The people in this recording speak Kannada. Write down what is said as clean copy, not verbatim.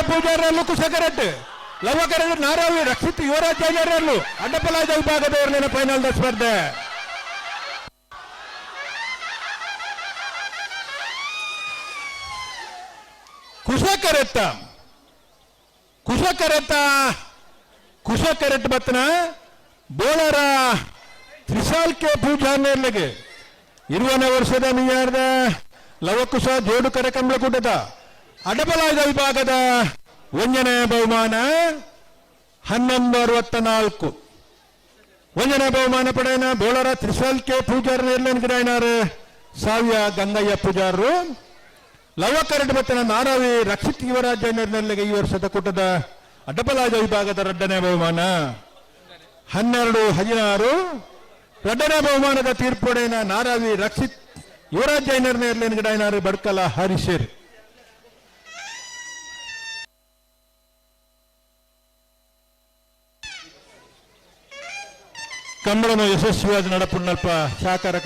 ಪೂಜಾರಲ್ಲೂ ಕುಶಕರಟ್ ಲವಕರ ನಾರಾವಿ ರಕ್ಷಿತ್ ಯುವರಾಜಾಚಾರ್ಯರು ಅಡ್ಡಪಲಾದ ವಿಭಾಗದವರಲ್ಲಿನ ಫೈನಲ್ ಸ್ಪರ್ಧೆ. ಕುಶಕರೆಟ್ ಬತ್ತನ ಬೋಳರ ತ್ರಿಶಾಲ್ಕೆ ಪೂಜಾ ನೇರ್ಲೆಗೆ 20ನೇ ವರ್ಷದ ಮಿಯಾರ್ದ ಲವಕುಶ ಜೋಡು ಕರಕಂಬಳ ಕೂಟದ ಅಡ್ಡಬಲಾಯ್ದ ವಿಭಾಗದ 1ನೇ ಬಹುಮಾನ 1164. 1ನೇ ಬಹುಮಾನ ಪಡೆಯನ ಬೋಳರ ತ್ರಿಶಾಲ್ಕೆ ಪೂಜಾರ ನೇರ್ಲೆನ್ ಗಿಡಾಯಿನಾರು ಸಾವಿಯ ಗಂಗಯ್ಯ ಪೂಜಾರರು. ಲವಕರೆಟ್ ಬತ್ತನ ನಾರಾವಿ ರಕ್ಷಿತ್ ಯುವರಾಜ ನೇರ್ಲೆಗೆ ಈ ವರ್ಷದ ಕೂಟದ ಅಡ್ಡಬಲಾಯ್ದ ವಿಭಾಗದ 2ನೇ ಬಹುಮಾನ 1216. 2ನೇ ಬಹುಮಾನದ ತೀರ್ಪೊಡೆಯನ ನಾರಾವಿ ರಕ್ಷಿತ್ ಯುವರಾಜ್ ಜೈನರ್ನೇರ್ಲೇನ್ ಗಿಡಾಯಿನಾರು ಬಡ್ಕಲ ಹರಿಶೇರ್. ಕಂಬಳನು ಯಶಸ್ವಿಯಾದ ನಡಪುಣ್ಣಲ್ಪ ಶಾಖರ